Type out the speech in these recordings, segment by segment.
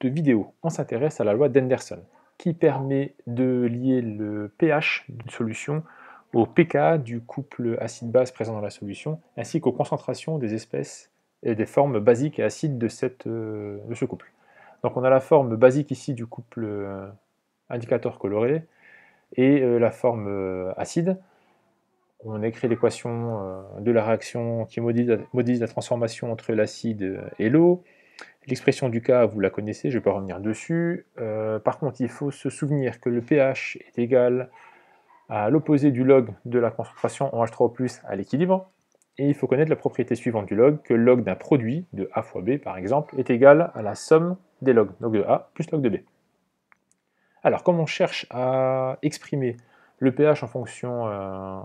vidéo, on s'intéresse à la loi d'Henderson, qui permet de lier le pH d'une solution au pK du couple acide-base présent dans la solution, ainsi qu'aux concentrations des espèces et des formes basiques et acides de ce couple. Donc on a la forme basique ici du couple indicateur coloré et la forme acide. On écrit l'équation de la réaction qui modélise la transformation entre l'acide et l'eau. L'expression du K, vous la connaissez, je ne vais pas revenir dessus. Par contre, il faut se souvenir que le pH est égal à l'opposé du log de la concentration en H3O+, à l'équilibre. Et il faut connaître la propriété suivante du log, que le log d'un produit, de A fois B par exemple, est égal à la somme des logs, log de A plus log de B. Alors, comme on cherche à exprimer le pH en fonction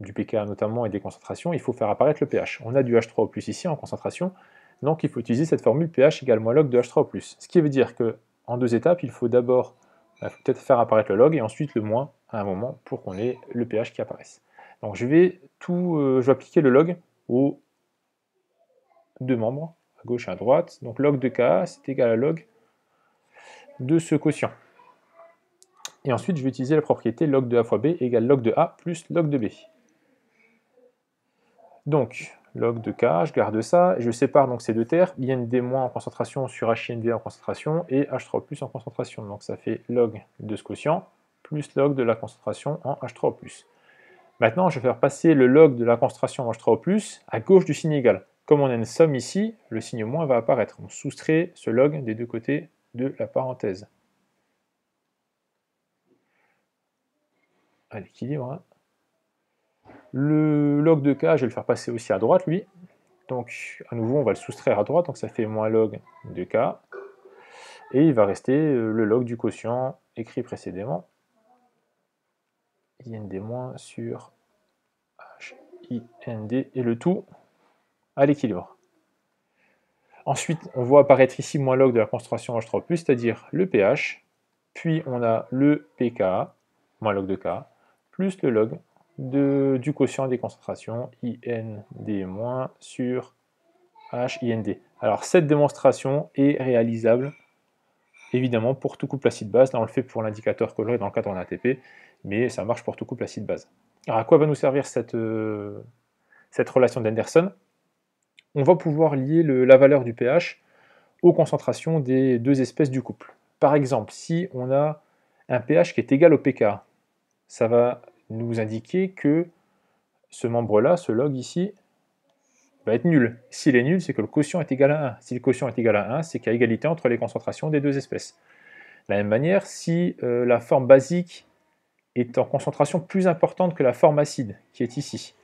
du pK notamment et des concentrations, il faut faire apparaître le pH. On a du H3O+ ici en concentration, donc il faut utiliser cette formule pH égale moins log de H3O+. Ce qui veut dire qu'en deux étapes, il faut d'abord peut-être faire apparaître le log et ensuite le moins à un moment pour qu'on ait le pH qui apparaisse. Donc je vais appliquer le log aux deux membres, à gauche et à droite. Donc log de Ka, c'est égal à log de ce quotient. Et ensuite, je vais utiliser la propriété log de A fois B égale log de A plus log de B. Donc, log de K, je garde ça, et je sépare donc ces deux termes, IND- en concentration sur HIND en concentration, et H3O+ en concentration. Donc ça fait log de ce quotient, plus log de la concentration en H3O+. Maintenant, je vais faire passer le log de la concentration en H3O+, à gauche du signe égal. Comme on a une somme ici, le signe moins va apparaître. On soustrait ce log des deux côtés de la parenthèse. À l'équilibre. Hein. Le log de K, je vais le faire passer aussi à droite, lui. Donc, à nouveau, on va le soustraire à droite, donc ça fait moins log de K. Et il va rester le log du quotient écrit précédemment. IND- sur HIND, et le tout à l'équilibre. Ensuite, on voit apparaître ici moins log de la concentration H3+, c'est-à-dire le pH, puis on a le pK, moins log de K, plus le log du quotient des concentrations, IND- sur HIND. Alors cette démonstration est réalisable, évidemment, pour tout couple acide-base. Là, on le fait pour l'indicateur coloré dans le cadre d'un ATP, mais ça marche pour tout couple acide-base. Alors à quoi va nous servir cette relation d'Henderson? On va pouvoir lier la valeur du pH aux concentrations des deux espèces du couple. Par exemple, si on a un pH qui est égal au pK, ça va nous indiquer que ce membre-là, ce log ici, va être nul. S'il est nul, c'est que le quotient est égal à 1. Si le quotient est égal à 1, c'est qu'il y a égalité entre les concentrations des deux espèces. De la même manière, si la forme basique est en concentration plus importante que la forme acide, qui est ici,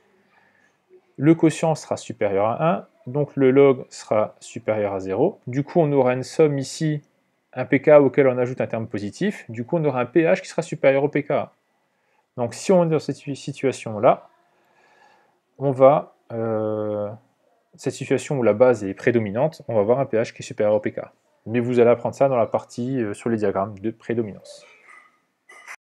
le quotient sera supérieur à 1, donc le log sera supérieur à 0. Du coup, on aura une somme ici, un pK auquel on ajoute un terme positif. Du coup, on aura un pH qui sera supérieur au pK. Donc si on est dans cette situation-là, on va, cette situation où la base est prédominante, on va avoir un pH qui est supérieur au pK. Mais vous allez apprendre ça dans la partie sur les diagrammes de prédominance.